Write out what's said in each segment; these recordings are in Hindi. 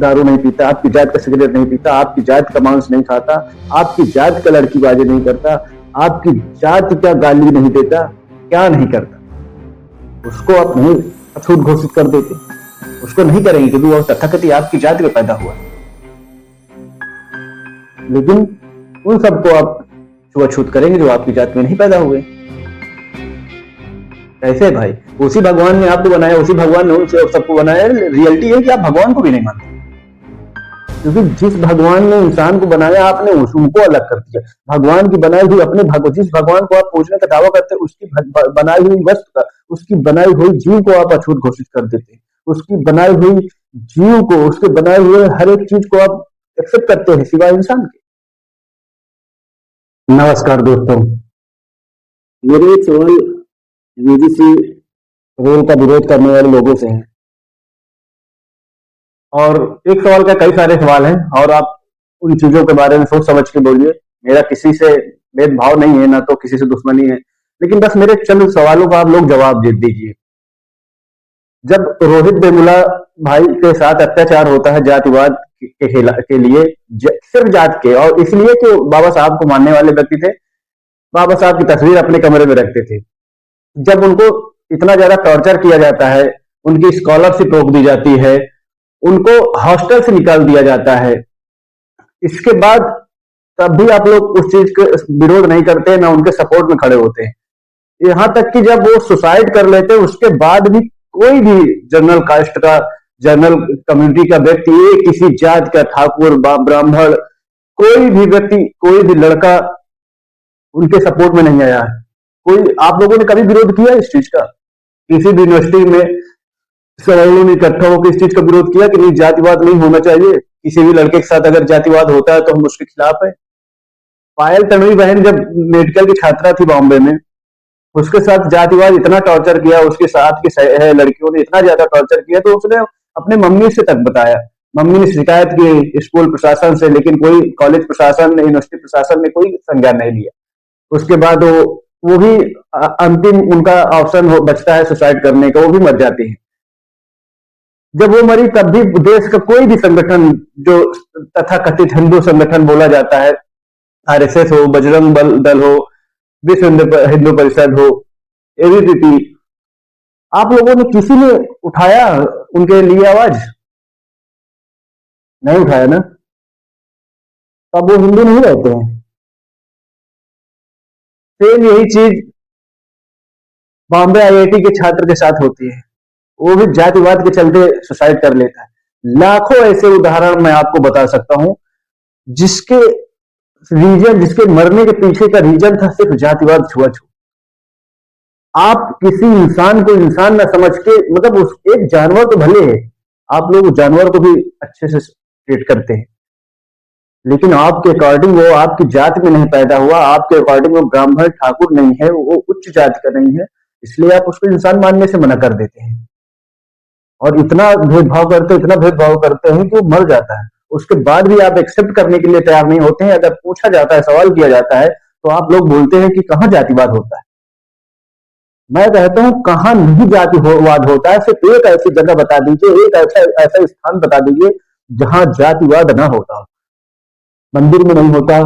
दारू नहीं पीता, आपकी जात का सिगरेट नहीं पीता, आपकी जात का मांस नहीं खाता, आपकी जात का लड़कीबाजी नहीं करता, आपकी जात का गाली नहीं देता, क्या नहीं करता, उसको आप नहीं अछूत घोषित कर देते, उसको नहीं करेंगे क्योंकि वो तथाकथित आपकी जाति में पैदा हुआ। लेकिन उन सबको आप छुआछूत करेंगे जो आपकी जाति में नहीं पैदा हुए। कैसे भाई? उसी भगवान ने आपको बनाया, उसी भगवान ने उन सबको बनाया। रियलिटी है कि आप भगवान को भी नहीं मानते, क्योंकि जिस भगवान ने इंसान को बनाया आपने उनको अलग कर दिया। भगवान की बनाई हुई अपने जिस भगवान को आप पूजने का दावा करते हैं उसकी बनाई हुई वस्तु का, उसकी बनाई हुई जीव को आप अछूत घोषित कर देते हैं। उसकी बनाई हुई जीव को, उसके बनाए हुए हर एक चीज को आप एक्सेप्ट करते हैं सिवाय इंसान के। नमस्कार दोस्तों, मेरे एक सवाल यूजीसी रूल का विरोध करने वाले लोगों से है, और एक सवाल का कई सारे सवाल हैं, और आप उन चीजों के बारे में सोच समझ के बोलिए। मेरा किसी से भेदभाव नहीं है, ना तो किसी से दुश्मनी है, लेकिन बस मेरे चंद सवालों का आप लोग जवाब दे दीजिए। जब रोहित वेमुला भाई के साथ अत्याचार होता है जातिवाद के लिए, सिर्फ जात के, और इसलिए कि बाबा साहब को मानने वाले व्यक्ति थे, बाबा साहब की तस्वीर अपने कमरे में रखते थे। जब उनको इतना ज्यादा टॉर्चर किया जाता है, उनकी स्कॉलरशिप रोक दी जाती है, उनको हॉस्टल से निकाल दिया जाता है, इसके बाद तब भी आप लोग उस चीज का विरोध नहीं करते, ना उनके सपोर्ट में खड़े होते हैं। यहां तक कि जब वो सुसाइड कर लेते हैं उसके बाद भी कोई भी जनरल कास्ट का, जनरल कम्युनिटी का व्यक्ति, किसी जात का, ठाकुर, ब्राह्मण, कोई भी व्यक्ति, कोई भी लड़का उनके सपोर्ट में नहीं आया है। कोई आप लोगों ने कभी विरोध किया इस चीज का? किसी भी यूनिवर्सिटी में सवालों ने इकट्ठा होकर इस चीज का विरोध किया कि नहीं, जातिवाद नहीं होना चाहिए, किसी भी लड़के के साथ अगर जातिवाद होता है तो हम उसके खिलाफ है? पायल तन्वी बहन जब मेडिकल की छात्रा थी बॉम्बे में, उसके साथ जातिवाद इतना टॉर्चर किया, उसके साथ की लड़कियों ने इतना ज्यादा टॉर्चर किया, तो उसने अपने मम्मी से तक बताया। मम्मी ने शिकायत की स्कूल प्रशासन से, लेकिन कोई कॉलेज प्रशासन ने, यूनिवर्सिटी प्रशासन ने कोई संज्ञान नहीं लिया। उसके बाद वो भी अंतिम उनका ऑप्शन बचता है सुसाइड करने का, वो भी मर जाती है। जब वो मरी तब भी देश का कोई भी संगठन, जो तथाकथित हिंदू संगठन बोला जाता है, आरएसएस हो, बजरंग दल हो, विश्व हिंदू परिषद हो, एबीवीपी, आप लोगों ने किसी ने उठाया उनके लिए आवाज? नहीं उठाया ना, तब वो हिंदू नहीं रहते हैं। सेम यही चीज बॉम्बे आईआईटी के छात्र के साथ होती है, वो भी जातिवाद के चलते सुसाइड कर लेता है। लाखों ऐसे उदाहरण मैं आपको बता सकता हूं जिसके जिसके मरने के पीछे का रीजन था सिर्फ जातिवाद, छुआछूत। आप किसी इंसान को इंसान ना समझ के, मतलब एक जानवर तो भले है, आप लोग जानवर को भी अच्छे से ट्रीट करते हैं, लेकिन आपके अकॉर्डिंग वो आपकी जाति में नहीं पैदा हुआ, आपके अकॉर्डिंग वो ब्राह्मण ठाकुर नहीं है, वो उच्च जाति का नहीं है, इसलिए आप उसको इंसान मानने से मना कर देते हैं। और इतना भेदभाव करते हैं कि वो मर जाता है, उसके बाद भी आप एक्सेप्ट करने के लिए तैयार नहीं होते हैं। अगर पूछा जाता है, सवाल किया जाता है, तो आप लोग बोलते हैं कि कहां जातिवाद होता है। मैं कहता हूं कहां नहीं जातिवाद होता है, सिर्फ एक ऐसी जगह बता दीजिए, एक ऐसा स्थान बता दीजिए जहां जातिवाद ना होता हो। मंदिर में नहीं होता,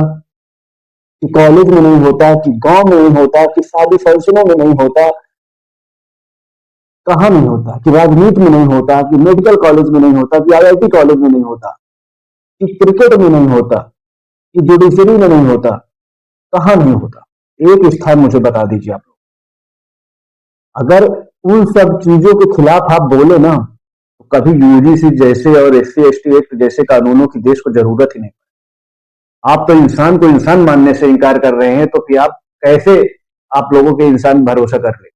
कि कॉलेज में नहीं होता, कि गांव में नहीं होता, कि शादी फंक्शनों में नहीं होता, कहां नहीं होता? कि राजनीति में नहीं होता, कि मेडिकल कॉलेज में नहीं होता, कि आईआईटी कॉलेज में नहीं होता, कि क्रिकेट में नहीं होता, कि जुडिशरी में नहीं होता, कहां नहीं होता? एक स्थान मुझे बता दीजिए आप लोग। अगर उन सब चीजों के खिलाफ आप बोले ना, तो कभी यूजीसी जैसे और एससी एसटी एक्ट जैसे कानूनों की देश को जरूरत ही नहीं। आप तो इंसान को इंसान मानने से इनकार कर रहे हैं, तो फिर आप कैसे आप लोगों के इंसान भरोसा कर रहे?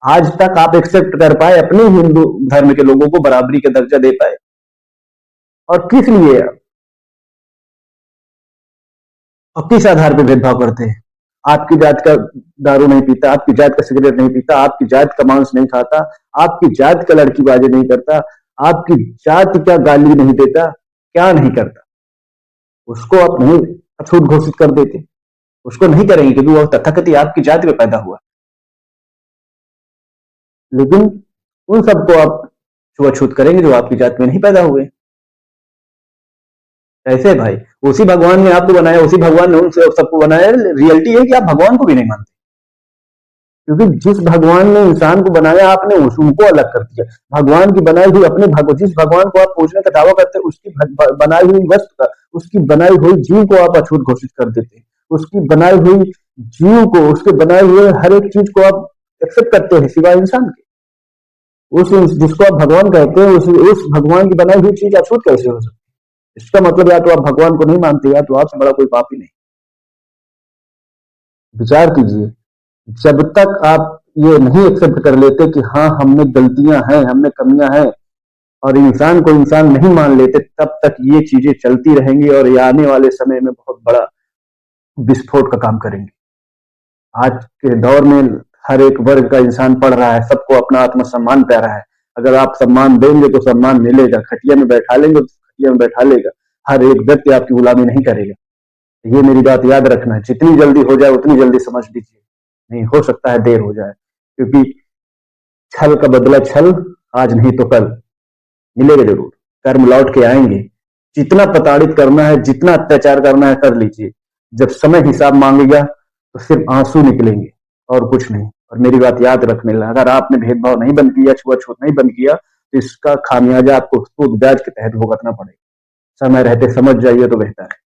आज तक आप एक्सेप्ट कर पाए, अपने हिंदू धर्म के लोगों को बराबरी का दर्जा दे पाए? और किस लिए और किस आधार पर भेदभाव करते हैं? आपकी जात का दारू नहीं पीता, आपकी जात का सिगरेट नहीं पीता, आपकी जात का मांस नहीं खाता, आपकी जात का लड़कीबाजी नहीं करता, आपकी जात का गाली नहीं देता, क्या नहीं करता, उसको आप नहीं अछूत घोषित कर देते? उसको नहीं करेंगे क्योंकि वो तथाकथित आपकी जाति में पैदा हुआ। लेकिन उन सबको आप छुआछूत करेंगे जो आपकी जाति में नहीं पैदा हुए। कैसे भाई? उसी भगवान ने आपको बनाया, उसी भगवान ने उन सबको बनाया। रियलिटी है कि आप भगवान को भी नहीं मानते, क्योंकि जिस भगवान ने इंसान को बनाया आपने उनको अलग कर दिया। भगवान की बनाई हुई अपने जिस भगवान को आप पूजने का दावा करते हैं उसकी बनाई हुई वस्तु का, उसकी बनाई हुई जीव को आप अछूत घोषित कर देते हैं। उसकी बनाई हुई जीव को, उसके बनाए हुए हर एक चीज को आप एक्सेप्ट करते हैं सिवाय इंसान के। उस जिसको आप भगवान कहते हैं उस भगवान की बनाई हुई चीज अछूत कैसे हो सकती है? इसका मतलब या तो आप भगवान को नहीं मानते या तो आपसे बड़ा कोई पापी नहीं। विचार कीजिए। जब तक आप ये नहीं एक्सेप्ट कर लेते कि हाँ हमने गलतियां हैं, हमने कमियां हैं, और इंसान को इंसान नहीं मान लेते, तब तक ये चीजें चलती रहेंगी और ये आने वाले समय में बहुत बड़ा विस्फोट का काम करेंगे। आज के दौर में हर एक वर्ग का इंसान पढ़ रहा है, सबको अपना आत्मसम्मान पा रहा है। अगर आप सम्मान देंगे तो सम्मान मिलेगा, खटिया में बैठा लेंगे तो खटिया में बैठा लेगा। हर एक व्यक्ति आपकी गुलामी नहीं करेगा। ये मेरी बात याद रखना है। जितनी जल्दी हो जाए उतनी जल्दी समझ लीजिए, नहीं हो सकता है देर हो जाए, क्योंकि छल का बदला छल, आज नहीं तो कल मिलेगा जरूर। कर्म लौट के आएंगे। जितना प्रताड़ित करना है, जितना अत्याचार करना है कर लीजिए। जब समय हिसाब मांगेगा तो सिर्फ आंसू निकलेंगे और कुछ नहीं। और मेरी बात याद रखने लगा, अगर आपने भेदभाव नहीं बंद किया, छुआछूत नहीं बंद किया, तो इसका खामियाजा आपको सूद ब्याज के तहत भुगतना पड़ेगा। समय रहते समझ जाइए तो बेहतर है।